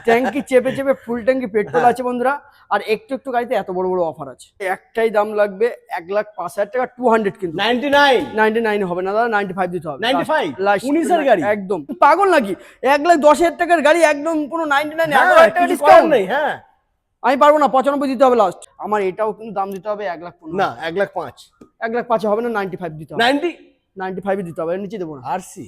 ট্যাঙ্কি চেপে চেপে ফুল ট্যাঙ্কি পেট্রোল আছে বন্ধুরা। আর একটু একটু গাড়িতে এত বড় বড় অফার আছে। একটাই দাম লাগবে 1,05,000 টাকা, 200 কিন্তু 99 হবে না দাদা, 95 দিতে হবে। 95 লাস্ট 19 এর গাড়ি একদম পাগল নাকি? 1,10,000 টাকার গাড়ি একদম কোনো 99, 11,000 টাকা কিছু করার ডিসকাউন্ট নেই। হ্যাঁ আমি পারবো না, 95 দিতে হবে লাস্ট। আমার এটাও কিন্তু দাম দিতে হবে 1,15,000 না 1,05,000 1,05,000 হবে না, 95 দিতে হবে। 90 95 দিতে হবে, এর নিচে দেবো না। আরসি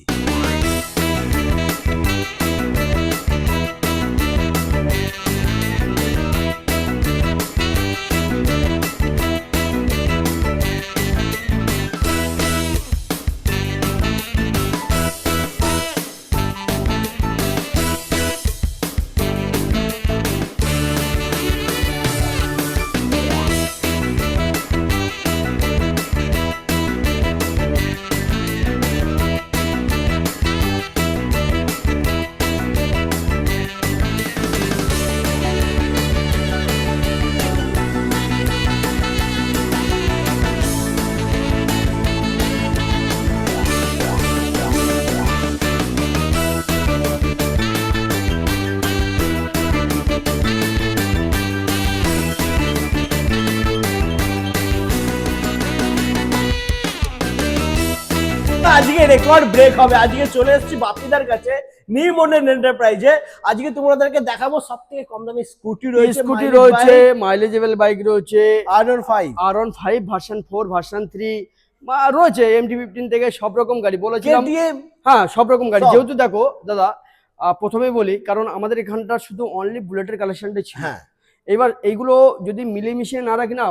আজকে রেকর্ড ব্রেক হবে। আজকে চলে এসেছি বাপিদার কাছে নিউ মডেল এন্টারপ্রাইজে। আজকে তোমাদেরকে দেখাবো সবথেকে কম দামি স্কুটি রয়েছে, মাইলেজেবল বাইক রয়েছে, R15 ভার্সন 4 ভার্সন 3 রয়েছে, MT-15 থেকে সব রকম গাড়ি বলেছিলাম। হ্যাঁ সব রকম গাড়ি। যেহেতু দেখো দাদা প্রথমেই বলি, কারণ আমাদের এখানটা শুধু অনলি বুলেটের কালেকশনটাই ছিল। এবার এইগুলো যদি মিলেমিশে না রাখি না,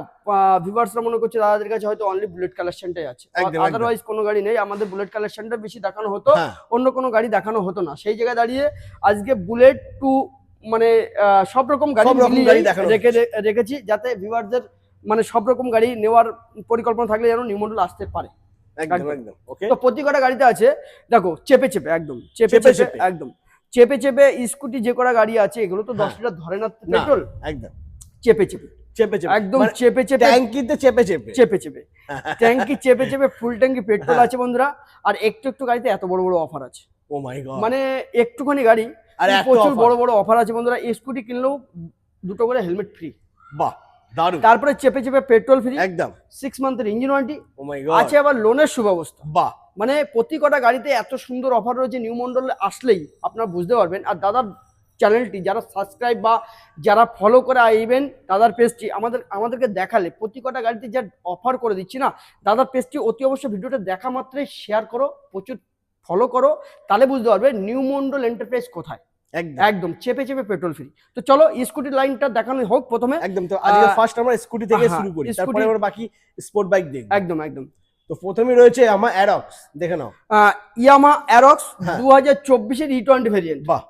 ভিউয়ার্সরা মনে করছে দাদাদের কাছে হয়তো অনলি বুলেট কালেকশনটাই আছে, আদারওয়াইজ কোনো গাড়ি নেই। আমাদের বুলেট কালেকশনটা বেশি দেখানো হতো, অন্য কোনো গাড়ি দেখানো হতো না। সেই জায়গায় দাঁড়িয়ে আজকে বুলেট টু মানে সব রকম গাড়ি রেখেছি, যাতে ভিউয়ারদের মানে সব রকম গাড়ি নেওয়ার পরিকল্পনা থাকলে যেন নিউ মডেল আসতে পারে। তো প্রতি কটা গাড়িতে আছে দেখো চেপে চেপে একদম একদম চেপে চেপে স্কুটি যে কটা গাড়ি আছে, এগুলো তো 10 লিটার ধরে না পেট্রোল, একদম চেপে চেপে একদম চেপে চেপে ট্যাঙ্কিতে চেপে ট্যাঙ্কি চেপে চেপে ফুল ট্যাঙ্কি পেট্রোল আছে বন্ধুরা। আর একটু একটু গাড়িতে এত বড় বড় অফার আছে। ও মাই গড, মানে একটুখানি গাড়ি আর প্রচুর বড় বড় অফার আছে বন্ধুরা। স্কুটি কিনলেও 2টো করে হেলমেট ফ্রি। বাহ দারুণ। তারপরে চেপে চেপে পেট্রোল ফ্রি, একদম 6 মান্থের ইঞ্জিন ওয়ারেন্টি আছে, আবার লোনের সুব্যবস্থা। বাহ, মানে প্রতি কটা গাড়িতে এত সুন্দর অফার রয়েছে, নিউ মডেল আসলেই আপনারা বুঝতে পারবেন। আর দাদার চ্যানেলটি যারা সাবস্ক্রাইব বা যারা ফলো করে আইবেন, দাদার পেজটি আমাদেরকে দেখালে প্রতি কটা গাড়িতে যা অফার করে দিচ্ছি না, দাদার পেজটি অতি অবশ্যই ভিডিওটা দেখা মাত্রই শেয়ার করো, প্রচুর ফলো করো, তাহলে বুঝতে পারবে নিউ মডেল এন্টারপ্রাইজ কোথায়। একদম চেপে চেপে পেট্রোল ফ্রি। তো চলো স্কুটি লাইনটা দেখানো হোক প্রথমে। একদম। তো আজকে ফার্স্ট আমরা স্কুটি থেকে শুরু করি, তারপরে আমরা বাকি স্পোর্ট বাইক দেখব। একদম একদম। তো প্রথমে রয়েছে ইয়ামা অ্যারক্স, দেখে নাও। ইয়ামা অ্যারক্স 2024 এর E20 ভেরিয়েন্ট। বাহ,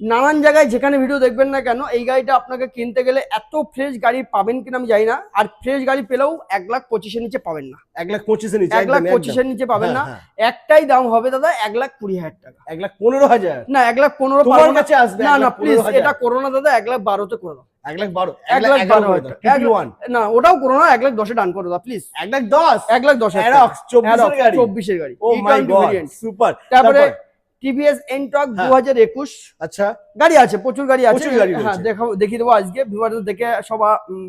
নানান জায়গায় যেখানে ভিডিও দেখবেন না কেন, এই গাড়িটা আপনাকে কিনতে গেলে এত ফ্রেশ গাড়ি পাবেন কিনা আমি জানি না। আর ফ্রেশ গাড়ি পেলেও 1,25,000 এর নিচে পাবেন না, 1,25,000 নিচে, 1,25,000 এর নিচে পাবেন না। একটাই দাম হবে দাদা 1,20,000 টাকা, 1,15,000 না 1,15,000 তোমার কাছে আসবে। না না প্লিজ, এটা করো না দাদা, 1,12,000 তে করে দাও। 1,12,000 না ওটাও করো না, 1,10,000 ডান করে দাও প্লিজ। 1,10,000 অ্যারক্স 24 এর গাড়ি। ও মাই গড, সুপার। তারপরে টিভিএস এনটর্ক 2021। আচ্ছা, গাড়ি আছে, প্রচুর গাড়ি আছে। হ্যাঁ দেখিয়ে দেবো আজকে, ভিউয়ারদের দেখে সব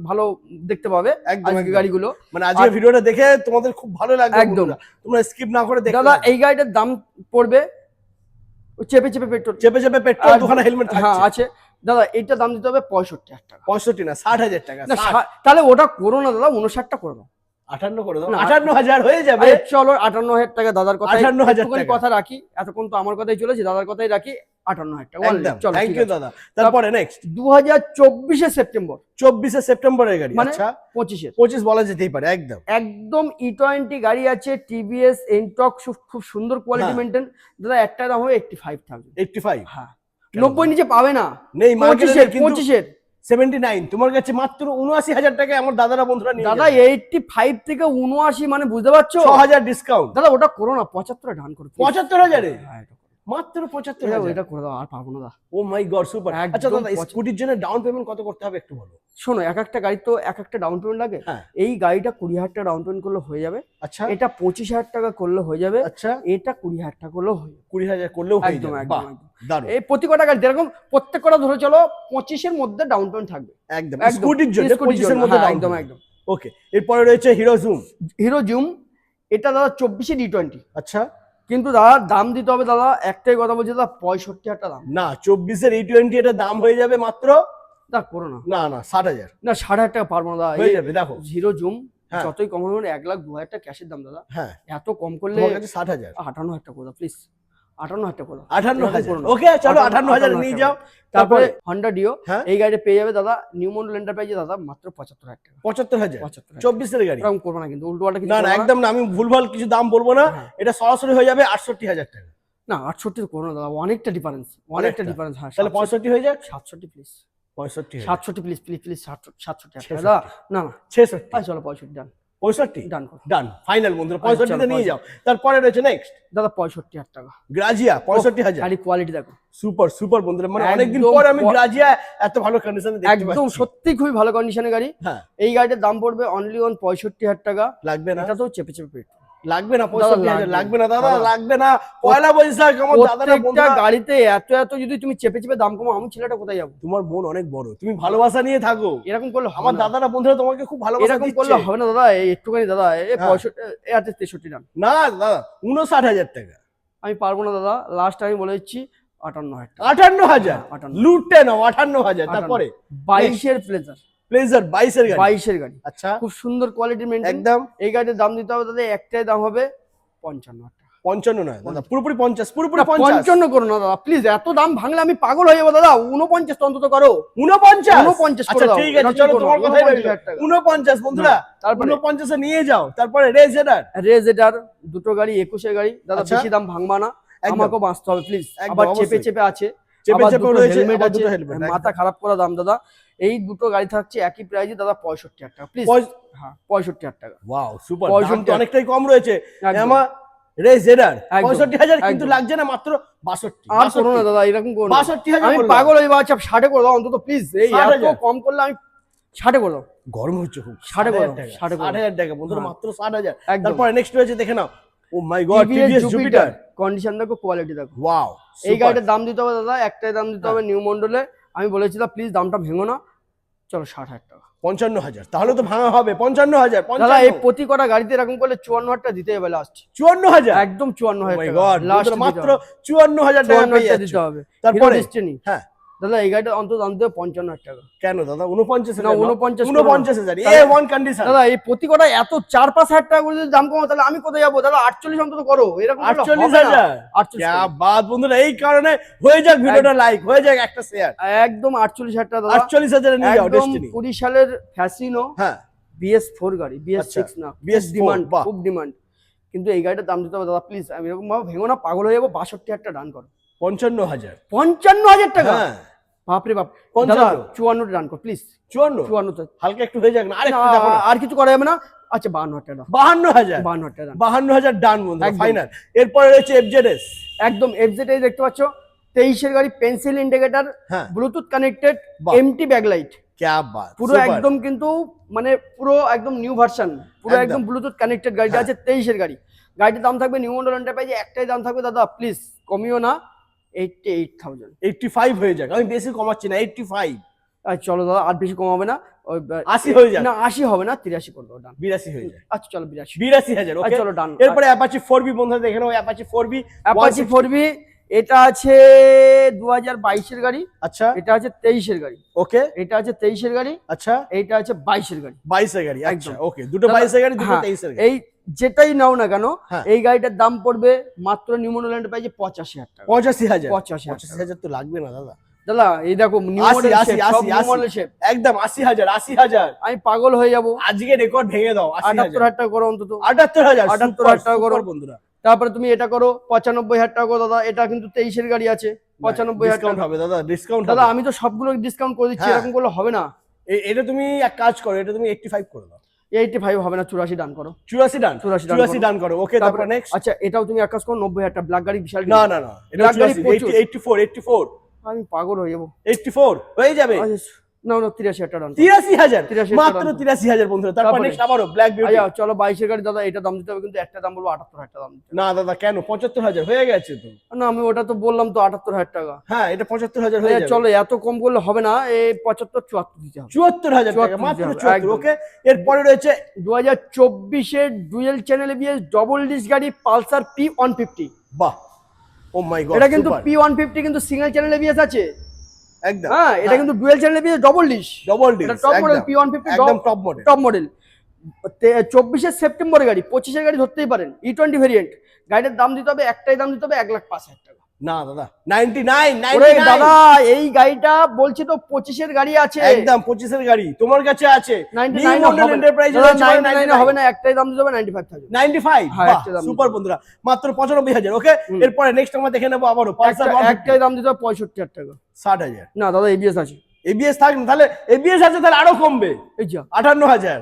ভালো দেখতে পাবে আজকে গাড়িগুলো। মানে আজকে ভিডিওটা দেখে তোমাদের খুব ভালো লাগবে, একদম তোমরা স্কিপ না করে দেখো। দাদা এই গাড়িটার দাম পড়বে চেপে চেপে পেট্রোল, দোকানে হেলমেট আছে দাদা। এইটা দাম দিতে হবে 65,000 টাকা। 65 না 60,000 টাকা। তাহলে ওটা করো না দাদা, 59টা করে দাও। 58 করে দাও, 58,000 হয়ে যাবে। চলো 58,000 টাকা দাদার কথা, 58,000 কথা রাখি। এতক্ষণ তো আমার কথাই চলেছে, দাদার কথাই রাখি, 58,000 টাকা। চলো থ্যাংক ইউ দাদা। তারপরে নেক্সট 2024 সেপ্টেম্বর, 24 সেপ্টেম্বরের গাড়ি। আচ্ছা 25 বলা যেতেই পারে। একদম E20 গাড়ি আছে, টিভিএস এনটর্ক, খুব সুন্দর কোয়ালিটি মেইনটেইন। দাদা একটা দাম হবে 85,000। 85? হ্যাঁ, 90 নিচে পাবে না। নেই মার্কেটে, 25 79 তোমার কাছে মাত্র 79,000 টাকায় আমার দাদারা বন্ধুরা নিয়ে। দাদা 85 থেকে 79 মানে বুঝতে পারছো, 6,000 ডিসকাউন্ট। দাদা ওটা করো না, 75 ডান করো। 75,000 এ? মাত্র 75,000। এটা করে দাও, আর পারবো না দাদা। ও মাই গড, সুপার। একদম আচ্ছা দাদা, স্কুটির জন্য ডাউন পেমেন্ট কত করতে হবে একটু বলো। শোনো, এক একটা গাড়ি তো এক একটা ডাউন পেমেন্ট লাগে। হ্যাঁ। এই গাড়িটা 20,000 টাকা ডাউন পেমেন্ট করলে হয়ে যাবে। আচ্ছা। এটা 25,000 টাকা করলে হয়ে যাবে। আচ্ছা। এটা 20,000 টাকা করলেও হয়ে যাবে। 20,000 করলেও হয়ে একদম যাবে। একদম বাহ, একদম। দারুণ। এই প্রতি কটা গাড়ি এরকম প্রত্যেক কটা ধরে চলো 25 এর মধ্যে ডাউন পেমেন্ট থাকবে। একদম একদম। স্কুটির জন্য স্কুটির 25 এর জন্য, মধ্যে হ্যাঁ, ডাউন একদম পেমেন্ট। একদম। ওকে, এরপরে রয়েছে হিরো জুম। হিরো জুম, এটা দাদা 24 D20। আচ্ছা। কিন্তু দাদা দাম দিতে হবে দাদা, একটাই কথা বলছি দাদা, 65,000 টাকা দাম। না, 24 এর E20 এর দাম হয়ে যাবে মাত্র, দাদা করো না। না না, 60,000 না, 60,000 টাকা পারবো না দাদা। হয়ে যাবে। দেখো হিরো জুম হ্যাঁ। যতই কম হবে 1,02,000 টাকা ক্যাশের দাম দাদা। হ্যাঁ, এত কম করলে তোমার কাছে 60,000। 58,000 টাকা করে দাও প্লিজ, 58,000 টাকা করে দাও। 58,000। করো না। ওকে, চলো 58,000 নিয়ে যাও। তারপরে হন্ডা ডিও, হ্যাঁ। এই গাড়িটা পেয়ে যাবে দাদা নিউ মডেল এন্টারপ্রাইজে দাদা মাত্র 75,000 টাকা। 75,000 75,000 24 এর গাড়ি। এরকম করবো না কিন্তু, উল্টো পাল্টা কিছু না না, করবো একদম না, আমি ভুলভাল কিছু দাম বলবো না। হ্যাঁ। এটা সরাসরি হয়ে যাবে 68,000 টাকা। না 68 করো না দাদা, অনেকটা ডিফারেন্স, অনেকটা ডিফারেন্স। হ্যাঁ, তাহলে 65 হয়ে যাক। 67 প্লিজ, 65 67 প্লিজ প্লিজ প্লিজ, 67 দাদা। না না, 66 চলো 65 ডান, 65 ডান করো ডান, ফাইনাল বন্ধুরা, 65 তে নিয়ে 65 যাও। তারপরে রয়েছে নেক্সট দাদা 65,000 টাকা। গ্রাজিয়া, 65,000। গাড়ি কোয়ালিটি দেখো, সুপার সুপার বন্ধুরা, মানে অনেকদিন একদম পর আমি গ্রাজিয়া এত ভালো কন্ডিশনে দেখতে একদম পাচ্ছি। সত্যি খুবই ভালো কন্ডিশনের গাড়ি। হ্যাঁ, এই গাড়িটার দাম পড়বে অনলি 65,000 টাকা। লাগবে না, এটা তো চেপে চেপে পেট লাগবে না, দাদা, 65,000 লাগবে লাগবে না দাদা, দাদা। লাগবে না। পয়লা বৈশাখ আমার দাদারা প্রত্যেকটা বন্ধুরা, গাড়িতে এত এত যদি তুমি চেপে চেপে দাম কমো, আমি ছেলেটা কোথায় যাবো? তোমার মন অনেক বড়, তুমি ভালোবাসা নিয়ে থাকো। এরকম করলে হবে আমার না। দাদারা বন্ধুরা তোমাকে খুব ভালোবাসা এরকম দিচ্ছে। করলে হবে না দাদা, এই একটুখানি দাদা, এই হ্যাঁ। 65 এই আছে 63 দাম। না দাদা, 59,000 টাকা। আমি পারবো না দাদা, লাস্ট আমি বলে দিচ্ছি 58,000 টাকা। 58,000 58,000 লুটে নাও, 58,000। তারপরে 22 এর প্লেজার, প্লেজার 22 এর গাড়ি। 22 এর গাড়ি, আচ্ছা, খুব সুন্দর কোয়ালিটি মেইনটেইন। একদম। এই গাড়ির দাম দিতে হবে দাদা, একটাই দাম হবে 55,000 টাকা। 55 নয় দাদা, পুরোপুরি 50, পুরোপুরি 50। 55 করো না দাদা প্লিজ, এত দাম ভাঙলে আমি পাগল হয়ে যাবো দাদা। 49 তো অন্তত করো। 49 49 করে আচ্ছা দাও। ঠিক আছে, এরকম চলো করো, তোমার কথাই রইলো। 49,000 টাকা। 49 বন্ধুরা, তারপরে 49 এ নিয়ে যাও। তারপরে রেজেডার, রেজেডার দুটো গাড়ি 21 এর গাড়ি দাদা, আচ্ছা। বেশি দাম ভাঙবা না, একদম। আমাকেও বাঁচতে হবে প্লিজ। একদম, আবার চেপে অবশ্যই। চেপে আছে, চেপে আবার চেপে দুটো রয়েছে, হেলমেট আবার আছে, দুটো হেলমেট। মাথা খারাপ করা দাম দাদা। এই দুটো গাড়ি থাকছে একই প্রাইসে দাদা, 65,000 টাকা প্লিজ। হ্যাঁ 65,000 টাকা। Wow, super. 65 দাম তো অনেকটাই কম রয়েছে। একদম। আমার রেজেডার একদম। 65,000 কিন্তু একদম। লাগছে না, মাত্র 62। আর করো না দাদা, এরকম করো না। 62,000 আমি বললাম। পাগল হয়ে যাবো। আচ্ছা 60 করে দাও অন্তত প্লিজ, এই এত 60,000 কম করলে আমি 60 করে দাও। গরম হচ্ছে খুব। 60 করে 60,000 দাও, টাকা, 60 করে দাও। 60,000 টাকা বন্ধুরা, হ্যাঁ। মাত্র 60,000। একদম। তারপরে নেক্সট রয়েছে, দেখে নাও। Oh my god, TVS TVS Jupiter. Condition দেখো, কোয়ালিটি দেখো। ওয়াও, এই গাড়িটার দাম দিতে হবে দাদা, একটাই দাম দিতে হবে নিউ মন্ডলে। আমি বলেছি দাদা প্লিজ দামটা ভেঙো না, চলো 60,000 টাকা। 55,000, তাহলে তো ভাঙা হবে। 55,000, দাদা এই প্রতি কটা গাড়িতে এরকম করলে 54,000 টাকা দিতে হবে লাস্ট। 54,000। একদম 54,000 মাই টাকা গড, লাস্ট, মাত্র 54,000 টাকা পেয়ে 54,000 যাচ্ছ। দিতে হবে। তারপরে ডেস্টিনি হ্যাঁ, দাদা এই গাড়িটা অন্তত দাম দিতে হবে 55,000 টাকা। কেন দাদা 49,000? না, 49 49,000 এ ওয়ান কন্ডিশন। দাদা এই প্রতি কটা এত 4-5 হাজার টাকা করে যদি দাম কমো, তাহলে আমি কোথায় যাবো দাদা? 48 অন্তত করো, এরকম করলে হবে না। 48,000। 48 क्या बात বন্ধুরা, এই কারণে হয়ে যাক ভিডিওটা লাইক, হয়ে যাক একটা শেয়ার। একদম 48,000 টাকা দাদা। 48,000 এ নিয়ে যাও একদম ডেস্টিনি। 20 সালের ফ্যাসিনো হ্যাঁ, BS4 গাড়ি, BS6 আচ্ছা, না, BS4, ডিমান্ড, বাহ। খুব ডিমান্ড। কিন্তু এই গাড়িটার দাম দিতে হবে দাদা প্লিজ, আমি এরকম ভাবে ভেঙো না, পাগল হয়ে যাবো। 62,000 টাকা ডান করো। 55,000। 55,000 টাকা, হ্যাঁ, বাপরে বাপ। 55 দাদা 54 ডান কর প্লিজ, 54 54 তো। হালকা একটু হয়ে যাক না, আরেকটু না, দেখো না। আর কিছু করা যাবে না। আচ্ছা 52,000 টাকা, 52,000। 52,000 টাকা ডান। 52,000 ডান বন্ধুরা, একদম। ফাইনাল। এরপরে রয়েছে এফজেডএস। একদম FZ এই দেখতে পাচ্ছ, 23 এর গাড়ি, পেন্সিল ইন্ডিকেটর, হ্যাঁ, ব্লুটুথ কানেক্টেড, বাহ। এমটি ব্যাকলাইট, क्या बात, পুরো সুপার। একদম কিন্তু মানে পুরো একদম নিউ ভার্সন, পুরো একদম। একদম ব্লুটুথ কানেক্টেড গাড়িটা হ্যাঁ। আছে 23 এর গাড়ি। গাড়িটার দাম থাকবে নিউ মডেল এন্টারপ্রাইজে একটাই দাম থাকবে দাদা, প্লিজ কমিও না, 88,000। 85 হয়ে যাক, আমি বেশি কমাচ্ছি না, 85। আর চলো দাদা, আর বেশি কমাবে না, ওই 80 হয়ে যাক। না 80 হবে না, 83 করে দাও ডান। 82 হয়ে যাক। আচ্ছা চলো 82। 82,000, ওকে চলো ডান। এরপরে অ্যাপাচি 4B বন্ধুরা, দেখে নাও অ্যাপাচি 4B। অ্যাপাচি 4B, এটা আছে 2022 এর গাড়ি, আচ্ছা, এটা আছে 23 এর গাড়ি, ওকে, এটা আছে 23 এর গাড়ি, আচ্ছা, এইটা আছে 22 এর গাড়ি। 22 এর গাড়ি। আচ্ছা, একদম। ওকে, দুটো 22 এর গাড়ি, দুটো হ্যাঁ, 23 এর গাড়ি। এই যেটাই নাও না কেন, হ্যাঁ। এই গাড়িটার দাম পড়বে মাত্র নিউ মডেল এন্টারপ্রাইজে 85,000 টাকা। 85,000। 85,000 85,000 তো লাগবে না দাদা। দাদা এই দেখো নিউ 80, মডেল 80, শেপ, সব 80, নিউ মডেল শেপ। একদম 80,000, 80,000। আমি পাগল হয়ে যাব। আজকে রেকর্ড ভেঙে দাও। 80,000, 78,000 টাকা করো অন্তত। 78,000, 78,000 টাকা করো। সুপার বন্ধুরা। তারপরে তুমি এটা করো 95,000 টাকা করো দাদা, এটা কিন্তু 23 এর গাড়ি আছে, 95,000 ডিসকাউন্ট টাকা। হবে দাদা, ডিসকাউন্ট দাদা হবে। আমি তো সবগুলো ডিসকাউন্ট করে দিচ্ছি, হ্যাঁ। এরকম করলে হবে না। এটা তুমি এক কাজ করো, এটা তুমি 85 করে দাও। 85 হবে না, 84 ডান করো। 84 ডান, 84 ডান করো। ওকে, তারপর নেক্সট। আচ্ছা এটাও তুমি এক কাজ করো, 90,000 টাকা ব্ল্যাক গাড়ি, বিশাল না না না, এটা ব্ল্যাক গাড়ি 84, 84 আমি পাগল হয়ে যাবো। 84 হয়ে যাবে। আচ্ছা, না না 83,000 টাকা ডান। 83,000, 83,000 মাত্র 83,000 বন্ধুরা। তারপর তারপরে? নেক্সট আবারও ব্ল্যাক বিউটি। আচ্ছা চলো 22 এর গাড়ি দাদা, এটা দাম দিতে হবে কিন্তু একটা দাম বলবো 78,000 টাকা দাম দিতে হবে। না দাদা কেন, 75,000 হয়ে গেছে তো। না আমি ওটা তো বললাম তো 78,000 টাকা। হ্যাঁ, এটা 75,000 হয়ে যাবে। চলো এত কম করলে হবে না, এই 75 74 দিতে হবে। 74,000 টাকা, 74,000 মাত্র একদম। 74। ওকে, এরপরে রয়েছে 2024 এর dual channel ABS double disc গাড়ি পালসার P150। বাহ, ও মাই গড, এটা কিন্তু P150 কিন্তু সিঙ্গেল চ্যানেল এবিএস আছে। একদম। হ্যাঁ এটা কিন্তু dual channel ABS double disc. Double disc, এটা টপ মডেল P150, একদম টপ মডেল। Top model. 24 সেপ্টেম্বরের গাড়ি, 25 এর গাড়ি ধরতেই পারেন, E20 ভেরিয়েন্ট। গাড়ির দাম দিতে হবে, একটাই দাম দিতে হবে 1,05,000 টাকা। না দাদা 99, ওরে 99 দাদা এই গাড়িটা বলছি তো 25 এর গাড়ি আছে, একদম 25 এর গাড়ি তোমার কাছে আছে। 99 হবে এন্টারপ্রাইজ না, 99 হবে না, একটাই দাম দিতে হবে 95,000। 95। হ্যাঁ, বাহ, একটা দাম সুপার বন্ধুরা, মাত্র 95,000। ওকে, এরপরে নেক্সট আমরা দেখে নেবো আবারও পালসার একটাই দাম দিতে হবে 65,000 টাকা। 60,000। না দাদা এবিএস আছে। এবিএস থাক না, তাহলে এবিএস আছে তাহলে আরো কমবে। এই যা 58,000,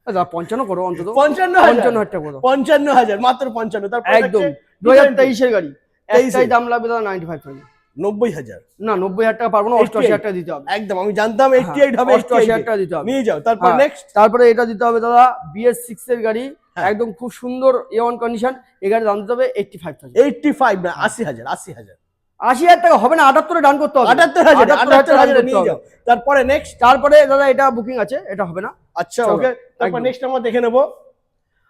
দাদা 55 করো অন্তত, 55,000 টাকা করো 55,000, মাত্র 55। তারপর একদম। 2023 এর গাড়ি, একটাই দাম লাগবে দাদা 95,000। 90,000। না 90,000 টাকা পারবো না, 88,000 টাকা দিতে হবে। একদম, আমি জানতাম 88 হবে। 88,000 টাকা দিতে হবে। নিয়ে যাও। তারপর নেক্সট, তারপরে এটা দিতে হবে দাদা BS6 এর গাড়ি, একদম খুব সুন্দর A1 কন্ডিশন। এই গাড়ির দাম দিতে হবে 85,000। 85 না 80,000, 80,000। 80,000 টাকা হবে না, 78 ডান করতে হবে। 78,000 নিয়ে যাও। তারপরে নেক্সট, তারপরে দাদা এটা বুকিং আছে, এটা হবে না। আচ্ছা ওকে, তারপর নেক্সট আমরা দেখে নেব।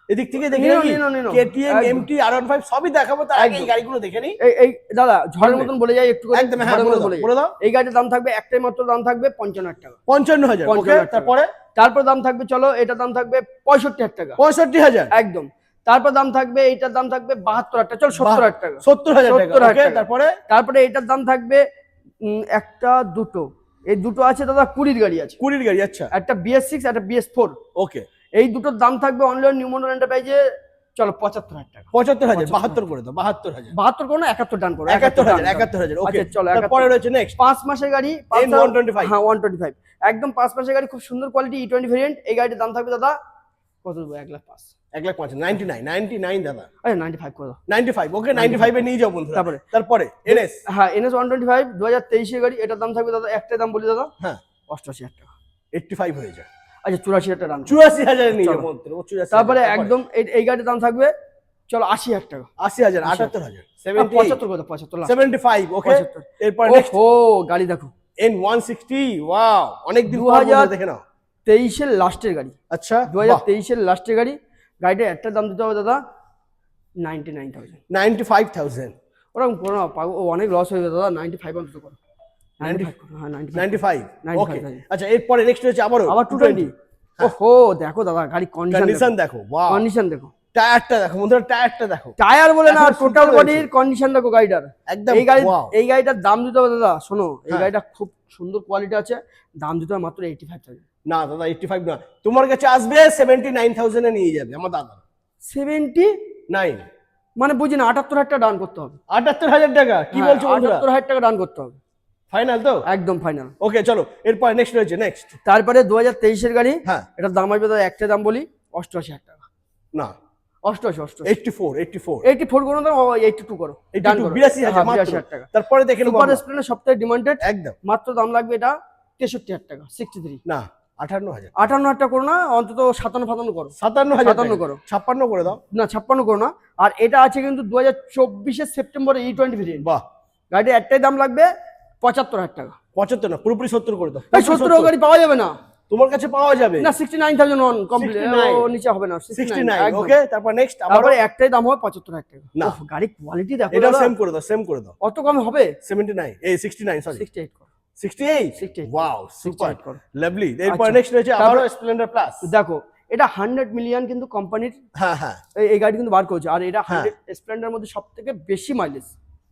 এদিক থেকে দেখে নিই, KTM, MT, R15 সবই দেখাবো। তার আগে এই গাড়িগুলো দেখে নিই। এই দাদা ঝড়ের মতন বলে যাই একটু করে। একদম, হ্যাঁ বলে দাও। এই গাড়ির দাম থাকবে, একটাই মাত্র দাম থাকবে 55,000 টাকা। 55,000। ওকে, তারপর দাম থাকবে, চলো এটার দাম থাকবে 65,000 টাকা। 65,000 একদম। তারপর দাম থাকবে, এইটার দাম থাকবে 72,000 টাকা। চল 70,000 টাকা। 70,000 টাকা। ওকে, তারপরে এটার দাম থাকবে একটা দুটো, এই দুটো আছে দাদা 20 গাড়ি আছে। 20 গাড়ি, আচ্ছা। একটা BS6 একটা BS4। ওকে, এই দুটোর দাম থাকবে অনলি নিউ মডেল এন্টারপ্রাইজে, চলো 75,000 টাকা। 75,000, 72 করে দাও। 72,000, 72 করো না, 71 ডান করো। 71,000। ওকে, চলো তারপরে রয়েছে নেক্সট 5 মাসের গাড়ি N125। হ্যাঁ 125 একদম 5 মাসের গাড়ি, খুব সুন্দর কোয়ালিটি E20 ভেরিয়েন্ট। এই গাড়ির দাম থাকবে দাদা কত দেবো, 1,05,000। 1,05,000, 99 দাদা। আরে 95 করে দাও। 95। ওকে, 95 এ নিয়ে যাও বন্ধুরা। তারপরে NS, হ্যাঁ NS 125 2023 এর গাড়ি, এটার দাম থাকবে দাদা, একটাই দাম বলি দাদা, হ্যাঁ 88,000 টাকা। 85 হয়ে যায়। আচ্ছা 84,000 টাকা দাম। 84,000 এ নিয়ে যাও বন্ধুরা। 84,000। তারপরে একদম এই গাড়ির দাম থাকবে, চলো 80,000 টাকা। 80,000, 78,000, 75 করে দাও, 75 75। ওকে, এরপর নেক্সট গাড়ি দেখো N160। ওয়াও, অনেক দিন পর দেখে নাও। 23 এর লাস্টের গাড়ি। আচ্ছা, 2023 এর লাস্টের গাড়ি। গাড়িটার একটা দাম দিতে হবে দাদা 99,000। 95,000। ওরকম করো না, অনেক লস হয়ে যাবে দাদা। 95 অন্তত করো। 95। ওকে, আচ্ছা এরপরে নেক্সট হচ্ছে আবার 220। ওহো দেখো দাদা গাড়ি কন্ডিশন দেখো। ওয়াও, কন্ডিশন দেখো, টায়ারটা দেখো বন্ধুরা, টায়ারটা দেখো। টায়ার বলে না, টোটাল বডির কন্ডিশন দেখো গাড়িটার। একদম এই গাড়িটার দাম দিতে হবে দাদা, শোনো এই গাড়িটা খুব সুন্দর কোয়ালিটি আছে, দাম দিতে হবে মাত্র 85,000। না দাদা 85 না, তোমার কাছে আসবে 79,000 এ নিয়ে যাবে আমার দাদা। 79 মানে বুঝি না, 78,000 টাকা ডান করতে হবে। 78,000 টাকা কি বলছো বন্ধুরা? 78,000 টাকা ডান করতে হবে। ফাইনাল তো? একদম ফাইনাল। ওকে চলো, এরপর নেক্সট রয়েছে নেক্সট। তারপরে 2023 এর গাড়ি, হ্যাঁ এটার দাম আসবে দাদা, একটা দাম বলি 88,000 টাকা। না 84 করো না, 82 করো, ডান করো। 82,000 টাকা। তারপরে দেখে নেব সুপার স্প্লেন্ডার সবথেকে ডিমান্ডেড, একদম মাত্র দাম লাগবে এটা 63,000 টাকা। 63 না 58,000। 58,000 টাকা করো না, অন্তত 57 করো। 57,000 করো। 56 করে দাও। না 56 করো না। আর এটা আছে কিন্তু 2024 এর সেপ্টেম্বরে E20 ভেরিয়েন্ট। বাহ, গাড়ির একটাই দাম লাগবে 75,000 টাকা। 75 না, পুরোপুরি 70 করে দাও। 70 গাড়ি পাওয়া যাবে না, তোমার কাছে পাওয়া যাবে না। 69,000 কমপ্লিট, ও নিচে হবে না। 69। ওকে, তারপর নেক্সট আবার একটাই দাম হবে 75,000 টাকা। না গাড়ি কোয়ালিটি দেখো, এটা সেম করে দাও। অত কম হবে? 79 69 সরি 68 করো। 68। Wow, super lovely. এরপর আচ্ছা। নেক্সট রয়েছে আবারো স্প্লেন্ডার প্লাস। দেখো এটা 100 মিলিয়ন কিন্তু কোম্পানির, হ্যাঁ এই গাড়ি কিন্তু বার করেছে। আর এটা 100 স্প্লেন্ডার মধ্যে সবথেকে বেশি মাইলেজ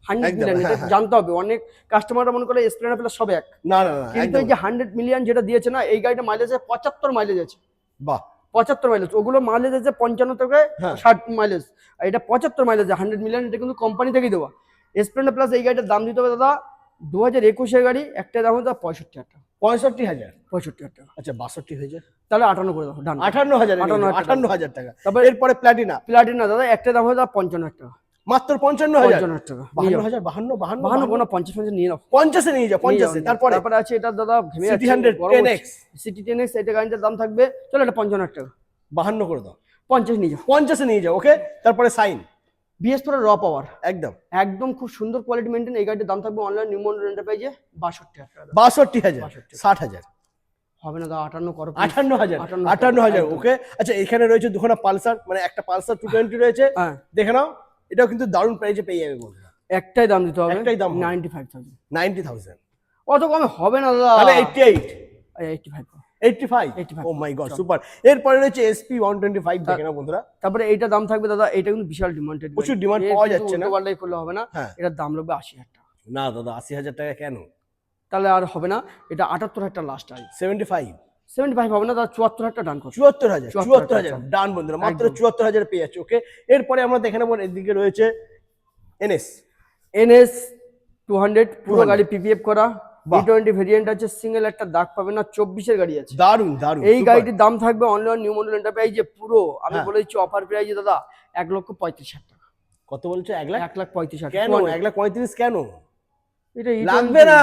100 মিলিয়ন। এটা জানতে হবে, অনেক কাস্টমাররা মনে করে স্প্লেন্ডার প্লাস সব এক। না কিন্তু এই যে 100 মিলিয়ন যেটা দিয়েছে না, এই গাড়িটা মাইলেজ 75 মাইলেজ আছে। বাহ, 75 মাইলেজ। ওগুলো মাইলেজ আছে 55 থেকে 60 মাইলেজ, আর এটা 75 মাইলেজ 100 মিলিয়ন। এটা কিন্তু কোম্পানি থেকেই দেওয়া। স্প্লেন্ডার প্লাস এই গাড়িটার দাম দিতে হবে দাদা 2021 এর গাড়ি, একটা দাম হচ্ছে 65,000 টাকা। 65,000, 65,000 টাকা। আচ্ছা 62 হয়ে যায়, তাহলে 58 করে দাও, ডান। 58,000, 58,000 টাকা। তারপরে এরপরে প্ল্যাটিনা প্লাটিনা দাদা একটা দাম হয়ে দাদা 55,000 টাকা। মাত্র 55,000, 55,000 টাকা নিয়ে যাও। 52,000, 52 কোনো 50 নিয়ে নাও। 50 নিয়ে যাও, 50 তারপরে তারপরে আছে এটা দাদা ঘেমে সিটি যাচ্ছে, 100 গরম 10X, হচ্ছে। সিটি 10X এটা গাড়িটার দাম থাকবে, চলো এটা 55,000 টাকা। 52 করে দাও, 50 নিয়ে যাও। 50 নিয়ে যাও, ওকে। তারপরে সাইন, BS4 র পাওয়ার, একদম একদম খুব সুন্দর কোয়ালিটি মেইনটেইন। এই গাড়িটার দাম থাকবে অনলাইন নিউ মডেল এন্টারপ্রাইজে 62,000 টাকা। 62,000, 60,000, হবে না দাদা 58 করো। 58,000, 58,000, 58,000, ওকে। আচ্ছা এখানে রয়েছে দুখানা পালসার, মানে একটা পালসার 220 রয়েছে, হ্যাঁ দেখে নাও, এটাও কিন্তু দারুণ প্রাইসে পেয়ে যাবে বন্ধুরা। একটাই দাম দিতে হবে, একটাই দাম হবে। 95,000। 90,000, অত কমে হবে না দাদা। তাহলে 88, 85। 85, ও মাই গড, সুপার। এরপরে রয়েছে SP 125, দেখে নাও বন্ধুরা, তারপরে এইটা দাম থাকবে দাদা, এটা কিন্তু বিশাল ডিমান্ডেড, প্রচুর demand পাওয়া যাচ্ছে না। পাল্টাই করলে হবে না, হ্যাঁ। এটার দাম লাগবে 80,000 টাকা। না দাদা 80,000 টাকা কেন? তাহলে আর হবে না, এটা 78,000 টাকা লাস্ট আছে। 75, 75 হবে না দাদা, 74,000 টাকা ডান করো। 74,000, 74,000 ডান বন্ধুরা, মাত্র একদম। 74,000 পেয়ে যাচ্ছে, ওকে। এরপরে আমরা দেখে নেবো, এদিকে রয়েছে NS, NS 200 পুরো 200 গাড়ি PPF করা, বাহ। E20 ভেরিয়েন্ট আছে, সিঙ্গেল একটা দাগ পাবে না, 24 এর গাড়ি আছে। দারুন দারুন, এই super। গাড়িটির দাম থাকবে অনলাইন নিউ মডেল এন্টারপ্রাইজে পুরো, আমি হ্যাঁ। বলে দিচ্ছি অফার প্রাইজে দাদা 1,35,000 টাকা। কত বলছো? 1 লাখ? 1,35,000 কেন 1,35,000 কেন? এটা E20 লাগবে না,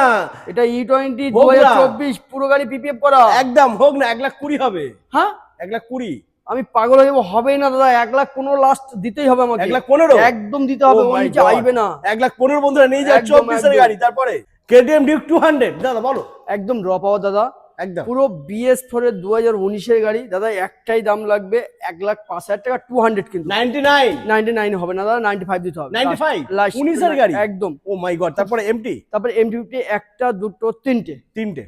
এটা E20 হোক না। 2024 পুরো গাড়ি PPF করা। একদম হোক না, 1,20,000 হবে, হ্যাঁ 1,20,000, আমি পাগল হয়ে যাবো, হবেই না দাদা, 1,15,000 লাস্ট দিতেই হবে আমাকে। 1,15,000, একদম দিতে হবে, Oh ওর my নিচে God। আইবে না। 1,15,000 বন্ধুরা নিয়ে যাও, একদম, 24 এর একদম। গাড়ি। তারপরে KTM Duke 200, দাদা বলো, একদম র পাওয়া দাদা, একদম পুরো BS4 এর 2019 এর গাড়ি দাদা, একটাই দাম লাগবে 1,05,000 টাকা, 200 কিন্তু 99, 99 হবে না দাদা, 95 দিতে হবে। 95, Last 19 এর গাড়ি, একদম। ও মাই গড। তারপরে MT তারপরে MT-50 একটা দুটো তিনটে, 3টে,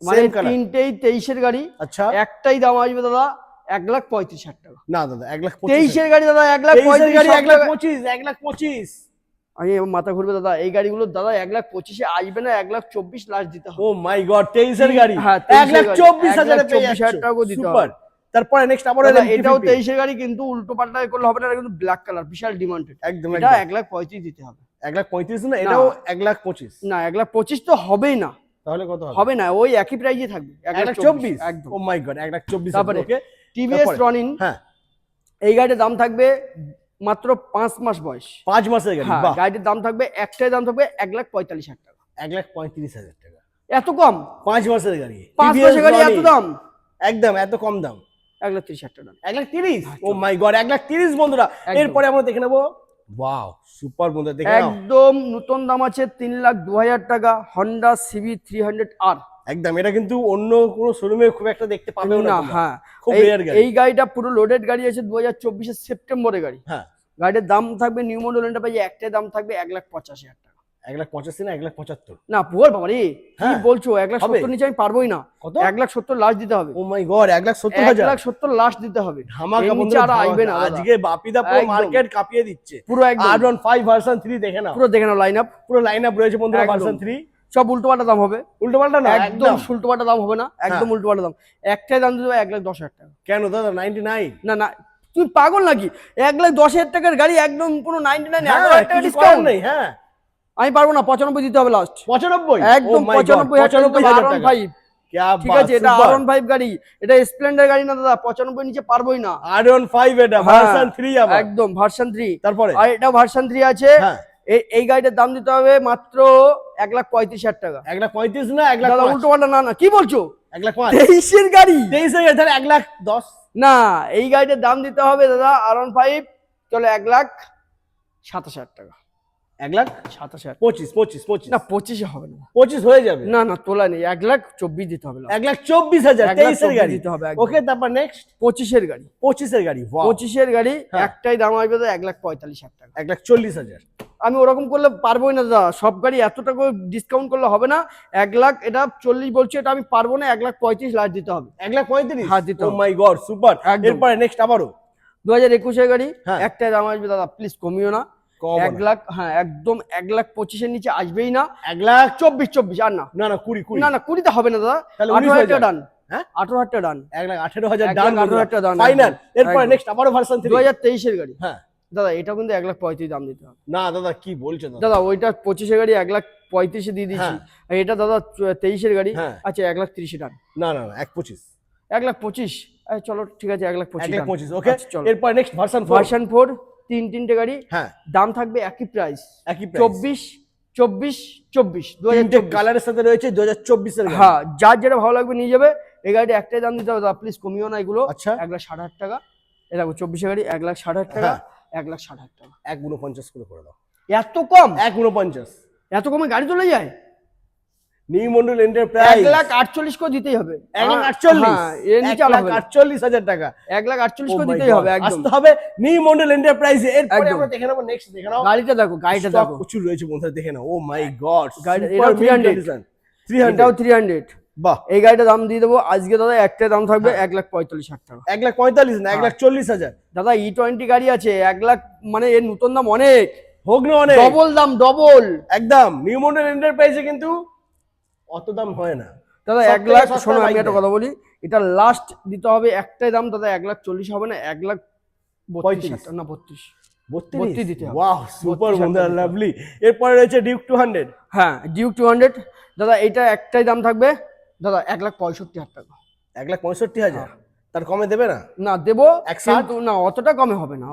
মানে সেম কালার, তিনটেই 23 এর গাড়ি, আচ্ছা। একটাই দাম আসবে দাদা 1,35,000 টাকা। না দাদা 1,25,000, 23 এর গাড়ি দাদা 23 এর গাড়ি 1,35,000 টাকা। 1,25,000, 1,25,000, আমি এবার মাথা ঘুরবে দাদা, এই গাড়িগুলো দাদা 1,25,000 আসবে না, 1,24,000 লাস্ট দিতে হবে। ও মাই গড, 23 এর গাড়ি, হ্যাঁ, 23 এর গাড়ি, 1,24,000 এ পেয়ে 1,24,000 যাচ্ছ, টাকাও দিতে সুপার। হবে। তারপরে নেক্সট আবার দাদা, এটাও 23 এর গাড়ি, কিন্তু উল্টো পাল্টা করলে হবে না, এটা কিন্তু ব্ল্যাক কালার, বিশাল ডিমান্ডেড। একদম এটা একদম 1,35,000 দিতে হবে। 1,35,000 না, এটাও 1,25,000, না 1,25,000 তো হবেই না, তাহলে কত হবে? হবে না, ওই একই প্রাইজে থাকবে 1,24,000, একদম। ও মাই গড, 1,24,000, তারপরে ওকে। TVS রনিন, হ্যাঁ, এই গাড়ির দাম থাকবে মাত্র 5 মাস বয়স। 5 মাসের গাড়ি, হ্যাঁ, বাহ। গাড়ির দাম থাকবে, একটাই দাম থাকবে 1,45,000 টাকা। 1,35,000 টাকা, এত কম? 5 মাসের গাড়ি, 5 TVS মাসের গাড়ি এত রনিন, দাম? একদম এত কম দাম, 1,30,000 টাকা। 1,30,000, ও মাই গড, 1,30,000 বন্ধুরা। একদম। এরপরে আমরা দেখে নেবো, ওয়াও সুপার বন্ধুরা, দেখে নাও, একদম নতুন দাম আছে 3,02,000 টাকা, হন্ডা CB 300R। একদম। এটা কিন্তু অন্য কোনো শোরুমে খুব একটা দেখতে পাবেও না না, তোমরা। হ্যাঁ, খুব এই- রেয়ার গাড়ি, এই গাড়িটা পুরো লোডেড গাড়ি আছে, 2024 সেপ্টেম্বরের গাড়ি। হ্যাঁ। গাড়ির দাম থাকবে নিউ মডেল এন্টারপ্রাইজে একটাই দাম থাকবে 1,85,000 টাকা। 1,85,000 না 1,75,000, না পুয়ার বাবা রে, কি হ্যাঁ, বলছো? 1,70,000 হবে। নিচে আমি পারবোই না। কত? 1,70,000 লাস্ট দিতে হবে। ও মাই গড, 1,70,000, 1,70,000 লাস্ট দিতে হবে। ধামাকা এর নিচে বন্ধুরা, আর আইবে না ধামাকা। দাদা। আজকে বাপিদা পুরো একদম। মার্কেট কাঁপিয়ে দিচ্ছে। পুরো একদম R15 ভার্সন 3 দেখে নাও, পুরো দেখে নাও লাইন আপ, পুরো লাইন আপ রয়েছে বন্ধুরা, একদম। ভার্সন 3, সব উল্টো পাল্টা দাম হবে। উল্টো পাল্টা না, একদম উল্টো পাল্টা দাম হবে না, একদম উল্টো পাল্টা দাম। একটাই দাম দিতে হবে 1,10,000 টাকা। কেন দাদা 99? না না, তুই পাগল নাকি? 1,10,000 টাকার গাড়ি, একদম পুরো 99, হ্যাঁ, 11,000 টাকা কিছু করার ডিসকাউন্ট নেই, হ্যাঁ। আমি পারবো না, 95 দিতে হবে লাস্ট। 95, একদম Oh my God, 95,000 95,000 টাকা, R15। क्या ঠিক बात, আছে, এটা super। R15 গাড়ি, এটা স্প্লেন্ডার গাড়ি না দাদা, 95 নিচে পারবোই না। R15 এটা হ্যাঁ, ভার্সন 3 আবার, একদম ভার্সন 3। তারপরে আর এটা ভার্সন 3 আছে। হ্যাঁ, এই গাড়িটার দাম দিতে হবে মাত্র 1,35,000 টাকা। 1,35,000 না দাদা 1,05,000, উল্টো পাল্টা, না না, কি বলছো? 1,05,000, 23 এর গাড়ি? 23 এর তাহলে 1,10,000, না, এই গাড়িটার দাম দিতে হবে দাদা R15, চলো 1,27,000 টাকা। 1,27,000, 27,000 25 না, 25 হবে না। 25 হয়ে যাবে, না না, তোলা নেই, 1,24,000 দিতে হবে। 1,24,000, 23 এর গাড়ি দিতে হবে, ওকে। তারপর নেক্সট 25 এর গাড়ি, 25 এর গাড়ি, ওয়াও, 25 এর গাড়ি, হ্যাঁ। একটাই দাম আসবে দাদা 1,45,000 টাকা। 1,40,000, আমি ওরকম করলে পারবোই না দাদা, সব গাড়ি এত টাকা ডিসকাউন্ট করলে হবে না। 1,00,000 এটা 40 বলছে, এটা আমি পারবো না, 1,35,000 লাস্ট দিতে হবে। 1,35,000, হ্যাঁ, দিতে ও হবে। মাই গড, সুপার। একদম। এরপরে নেক্সট আবারও 2021 এর গাড়ি, হ্যাঁ। একটাই দাম আসবে দাদা, প্লিজ কমিও না। কম 1,00,000, হ্যাঁ একদম 1,25,000 এর নিচে আসবেই না। 1,00,000, 24 আর না, না না 20 না না 20 তে হবে না দাদা। তাহলে 18,000 টাকা 19,000, ডান, হ্যাঁ 18,000 টাকা ডান। 1,18,000 ডান, 1,18,000 টাকা ডান, ফাইনাল। একদম, এরপরে একদম। নেক্সট আবারও ভার্সন 3, 2023 এর গাড়ি, হ্যাঁ দাদা এটা কিন্তু 1,35,000 দাম দিতে হবে। না দাদা কি বলছো দাদা? দাদা ওইটা 25-এর গাড়ি 1,35,000 দিয়ে দিচ্ছি, আর এটা দাদা 23-এর গাড়ি। আচ্ছা 1,30,000 টাকা। না না না 1,25,000। 1,25,000 চলো ঠিক আছে 1,25,000 1,25,000 ওকে। এরপর নেক্সট ভার্সন 4 তিনটে গাড়ি, দাম থাকবে একই প্রাইস, একই 24 তিনটে কালারের সাথে রয়েছে 2024 এর গাড়ি। হ্যাঁ, যার যেটা ভালো লাগবে নিয়ে যাবে। এই গাড়িটা একটাই দাম দিতে হবে দাদা, প্লিজ কমিও না এগুলো। আচ্ছা 1,60,000 টাকা। এ দেখো 24-এর গাড়ি 1,60,000 টাকা, 1,60,000 টাকা। 1,49 করে দাও। এত কম? 1,49 এত কমে গাড়ি চলে যায়? নিউ মন্ডল এন্টারপ্রাইজ 1,48,000 করে দিতেই হবে। 1,48,000 এর নিচে আলাদা 1,48,000 টাকা। 1,48,000 করে দিতেই হবে একদম। আসতে হবে নিউ মন্ডল এন্টারপ্রাইজে। এরপরে আমরা দেখে নেব নেক্সট। দেখে নাও গাড়িটা, দেখো গাড়িটা দেখো, প্রচুর রয়েছে বন্ধুরা, দেখে নাও। ও মাই গড, গাড়িটা এটাও 300, এটাও 300। বাহ, এই গাড়িটার দাম দিয়ে দেবো আজকে দাদা, একটাই দাম থাকবে 1,45,000 টাকা। 1,45,000 না 1,40,000 দাদা E20 গাড়ি আছে 1 লাখ, মানে এর নতুন দাম অনেক, হোক না অনেক, ডবল দাম, ডবল একদম। নিউ মন্ডল এন্টারপ্রাইজে কিন্তু অত দাম হয় না দাদা। 1 লাখ, শোনো আমি একটা কথা বলি, এটা লাস্ট দিতে হবে একটাই দাম দাদা, 1,40,000 হবে না, 1,35,000 না 32 দিতে হবে। ওয়াও সুপার বন্ধুরা, লাভলি। এরপরে রয়েছে ডিউক 200। হ্যাঁ ডিউক 200 দাদা, এটা একটাই দাম থাকবে দাদা 1,65,000 টাকা। 1,65,000 তার কমে দেবে না? না দেবো, 1,60,000 কিন্তু না অতটা কমে হবে না,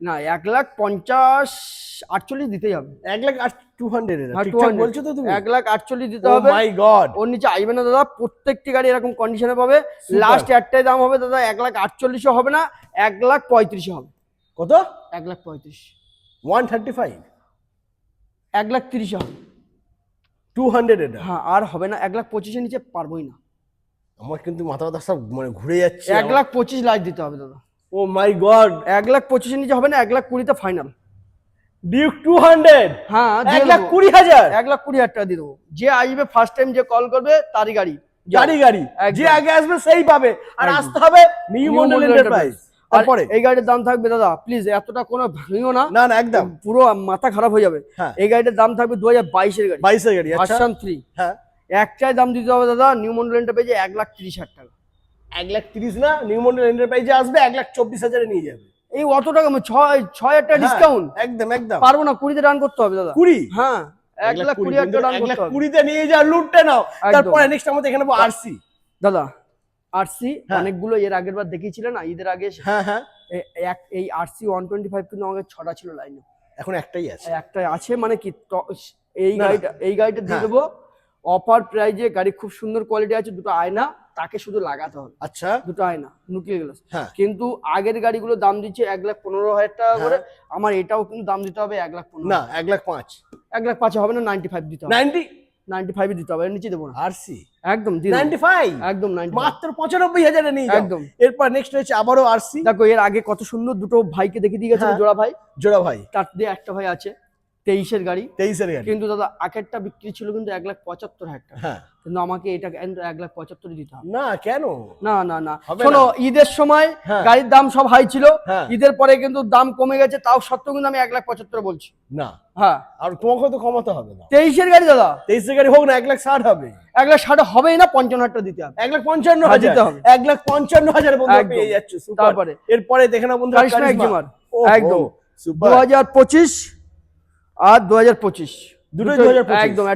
না 1,50,000 দিতেই হবে। 1,200,000 ঠিকঠাক বলছো তো তুমি? 1,48,000 দিতে ও হবে। মাই গড, ওর নিচে আইবে না দাদা, প্রত্যেকটি গাড়ি এরকম কন্ডিশনে পাবে। লাস্ট একটাই দাম হবে দাদা, 1,48,000 হবে না, 1,35,000 হবে। কত? 1,35,000 135 1,30,000 হবে 200 এটা। হ্যাঁ, আর হবে না, 1,25,000 নিচে পারবোই না। আমার কিন্তু মাথা ব্যথা সব মানে ঘুরে যাচ্ছে। 1,25,000 লাস্ট দিতে হবে দাদা। ও মাই গড, 1,25,000 নিচে হবে না, 1,20,000 ফাইনাল। ডিউক 200 হ্যাঁ 1,20,000 1,20,000 টাকা দিয়ে দেবো। যে আসবে ফার্স্ট টাইম, যে কল করবে তারই গাড়ি, গাড়ি যে আগে আসবে সেই পাবে। আর আসতে হবে নিউ মন্ডল এন্টারপ্রাইজ। তারপরে এই গাড়ির দাম থাকবে দাদা, প্লিজ এতটা কোনো ভাঙিও না, না না একদম, পুরো মাথা খারাপ হয়ে যাবে। এই গাড়িটার দাম থাকবে 2022-এর গাড়ি, 22 এর গাড়ি। আচ্ছা ভার্সন 3। হ্যাঁ, একটাই দাম দিতে হবে দাদা, নিউ মন্ডল এন্টারপ্রাইজে 1,30,000 টাকা। 1,30,000 না, নিউ মন্ডল এন্টারপ্রাইজে আসবে 1,24,000 এ নিয়ে যাবে। এই অত টাকা 6,000 টাকা ডিসকাউন্ট একদম একদম পারবো না, 20-তে রান করতে হবে দাদা। 20? হ্যাঁ 1,20,000 টাকা রান করতে হবে। 1,20,000 নিয়ে যা, লুটতে নাও। তারপরে নেক্সট আমরা দেখে নেবো আরসি। দাদা আরসি অনেকগুলো এর আগের বার দেখিয়েছিলেন না ঈদের আগে। হ্যাঁ হ্যাঁ, এই আরসি 125 কিন্তু আমাকে 6টা ছিল লাইনে, এখন একটাই আছে। একটাই আছে, মানে কি এই গাড়িটা দিয়ে দেবো অফার প্রাইজে। গাড়ি খুব সুন্দর কোয়ালিটি আছে, দুটো আয়না, তাকে শুধু লাগাতে হবে। আচ্ছা, দুটো আয়না নিউক্লিয়ার গ্লাস। হ্যাঁ, কিন্তু আগের গাড়িগুলো দাম দিচ্ছে 1,15,000 টাকা করে, আমার এটাও কিন্তু দাম দিতে হবে 1,15,000 না 1,05,000 1,05,000 হবে না, 95 দিতে হবে। 95 দিতে হবে, এর নিচে দেবো না। আরসি একদম 95, একদম 95, মাত্র 95,000 এ নিয়ে যাও। একদম। এরপর নেক্সট হচ্ছে আবারও আরসি। দেখো এর আগে কত সুন্দর দুটো ভাইকে দেখিয়ে দিয়ে গেছে, জোড়া ভাই। জোড়া ভাই, তার দিয়ে একটা ভাই আছে 23-এর গাড়ি। 23-এর গাড়ি। কিন্তু দাদা আগেরটা বিক্রি ছিল কিন্তু 1,75,000 টাকা। হ্যাঁ, কিন্তু আমাকে এটা 1,75,000 দিতে হবে। না কেন? না না না, হবে শোনো না। ঈদের সময় গাড়ির দাম সব হাই ছিল, হ্যাঁ। ঈদের পরে কিন্তু দাম কমে গেছে, তাও সত্ত্বেও কিন্তু আমি 1,75,000 বলছি। না, হ্যাঁ, আর তোমাকে তো কমাতে হবে না। 23-এর গাড়ি দাদা, 23-এর গাড়ি হোক না, 1,60,000 হবে। 1,60,000 হবেই না, 55,000 টাকা দিতে হবে। 1,55,000 দিতে হবে। 1,55,000 বন্ধু একদম। পেয়ে যাচ্ছে। সুপার। তারপরে এরপরে দেখে নাও বন্ধু কারিশমা এক্সিমার, একদম সুপার। 2025 আর 2025 দুটোই 2025 একদম।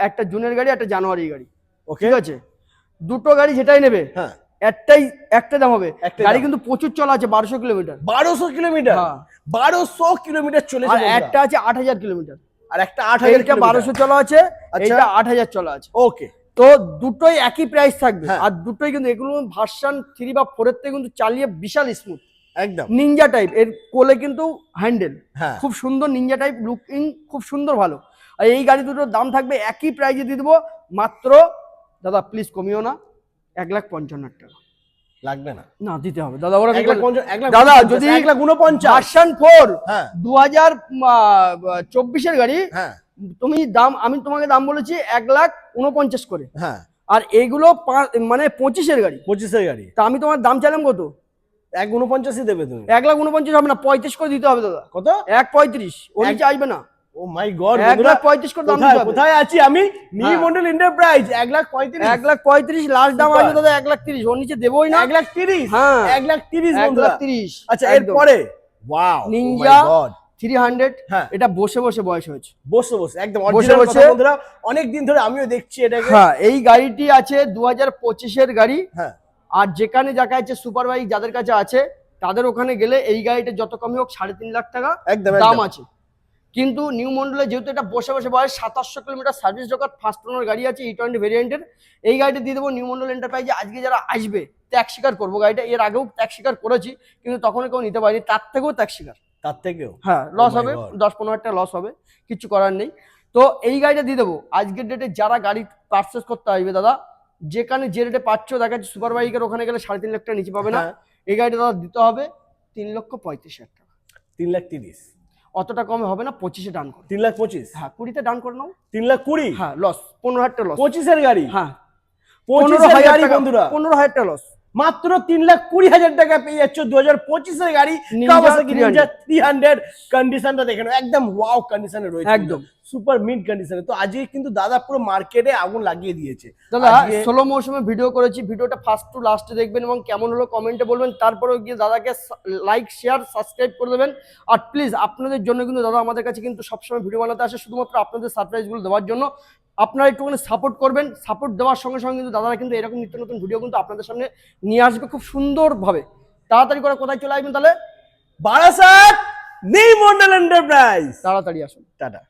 একটা জুনের গাড়ি, একটা জানুয়ারি গাড়ি। ওকে, ঠিক আছে, দুটো গাড়ি যেটাই নেবে হ্যাঁ একটা দাম হবে। একটাই গাড়ি দাম। কিন্তু প্রচুর চলা আছে, 1200 কিলোমিটার। 1200 কিলোমিটার, হ্যাঁ। 1200 কিলোমিটার চলেছে আর বন্ধুরা। একটা আছে 8,000 কিলোমিটার, আর একটা 8,000 এইটা 1200 চলা আছে, এইটা 8,000 চলা আছে। ওকে, তো দুটোই একই প্রাইস থাকবে। হ্যাঁ। আর দুটোই কিন্তু এগুলো ভার্সন 3 বা 4 এর থেকে কিন্তু চালিয়ে বিশাল স্মুথ, একদম নিনজা টাইপ। এর কোলে কিন্তু হ্যান্ডেল হ্যাঁ, খুব সুন্দর, নিনজা টাইপ লুকিং খুব সুন্দর, ভালো। আর এই গাড়ি দুটোর দাম থাকবে একই প্রাইজে দিয়ে দেবো, মাত্র দাদা প্লিজ কমিও না, 1,55,000 টাকা। লাগবে না? না দিতে হবে দাদা। ওরা 1,50,000 দাদা যদি 1,49,000 ভার্সন 4 হ্যাঁ 2024-এর গাড়ি, হ্যাঁ তুমি দাম, আমি তোমাকে দাম বলেছি 1,49,000 করে, হ্যাঁ, আর এগুলো মানে 25-এর গাড়ি। 25-এর গাড়ি, তা আমি তোমার দাম চাইলাম কত? 1,49,000 দেবে তুমি। 1,49,000 হবে না, 35 করে দিতে হবে দাদা। কত? 1,35, ওর নিচে আসবে না। ও মাই গড, 1,35 করে দাম দিতে হবে। কোথায় আছি আমি? নিউ মন্ডল এন্টারপ্রাইজ 1,35,000, 1,35 লাস্ট দাম আসবে দাদা, 1,30, ওর নিচে দেবোই না। 1,30,000, হ্যাঁ 1,30,000 বন্ধুরা। 1,30। আচ্ছা, এরপরে ওয়াও নিনজা 300 হ্যাঁ। এটা বসে বসে বয়স হয়েছে, বসে বসে একদম বসে অরিজিনাল বসে। কথা বন্ধুরা, অনেক দিন ধরে আমিও দেখছি এটাকে। হ্যাঁ এই গাড়িটি আছে 2025-এর গাড়ি। হ্যাঁ আর যেখানে যাকে আছে সুপার বাইক যাদের কাছে আছে তাদের ওখানে গেলে এই গাড়িটা যত কমই হোক 3.5 লাখ টাকা একদম দাম একদম। আছে। কিন্তু নিউ মন্ডলে যেহেতু এটা বসে বসে বয়স 2700 kilometre service record, first owner গাড়ি আছে E20 ভেরিয়েন্টের, এই গাড়িটা দিয়ে দেবো নিউ মন্ডল এন্টারপ্রাইজে। আজকে যারা আসবে ত্যাগ স্বীকার করবো গাড়িটা, এর আগেও ত্যাগ স্বীকার করেছি কিন্তু তখন কেউ নিতে পারেনি, তার থেকেও ত্যাগ স্বীকার। তার থেকেও হ্যাঁ লস my হবে, God। 10-15 টাকা লস হবে, কিছু করার নেই। তো এই গাড়িটা দিয়ে দেবো আজকের ডেটে যারা গাড়ি পারচেস করতে আসবে দাদা, যেখানে যে রেটে পাচ্ছ দেখা যাচ্ছে সুপার বাইকের ওখানে গেলে 3.5 লাখ টাকা নিচে পাবে না। হ্যাঁ। এই গাড়িটা দাদা দিতে হবে 3,35,000 টাকা। 3,30,000 অতটা কমে হবে না, 25-এ ডান করো। 3,25,000 হ্যাঁ 20-তে ডান করে নাও। 3,20,000 হ্যাঁ লস 15,000 টাকা লস। 25-এর গাড়ি, হ্যাঁ 25-এর গাড়ি বন্ধুরা 15,000 টাকা লস। মাত্র 3,20,000 টাকা পেয়ে যাচ্ছ 2025-এর গাড়ি Ninja কাওয়াসাকি 300 নিনজা 300। কন্ডিশনটা দেখে নাও, একদম ওয়াও কন্ডিশনে রয়েছে, একদম। সুপার মিড কন্ডিশনে। তো আজকে কিন্তু দাদা পুরো মার্কেটে আগুন লাগিয়ে দিয়েছে দাদা আজকে। 16 মৌসুমে ভিডিও করেছি, ভিডিওটা ফার্স্ট টু লাস্টে দেখবেন এবং কেমন হলো কমেন্টে বলবেন, তারপরে গিয়ে দাদাকে লাইক শেয়ার সাবস্ক্রাইব করে দেবেন। আর প্লিজ আপনাদের জন্য কিন্তু দাদা আমাদের কাছে কিন্তু সবসময় ভিডিও বানাতে আসে শুধুমাত্র আপনাদের সারপ্রাইজগুলো দেওয়ার জন্য। আপনারা একটুখানি সাপোর্ট করবেন, সাপোর্ট দেওয়ার সঙ্গে সঙ্গে কিন্তু দাদারা কিন্তু এরকম নিত্য নতুন ভিডিও কিন্তু আপনাদের সামনে নিয়ে আসবে খুব সুন্দরভাবে। তাড়াতাড়ি করে কোথায় চলে আসবেন তাহলে, বারাসাত নিউ মন্ডল এন্টারপ্রাইজ। তাড়াতাড়ি আসুন। টাটা।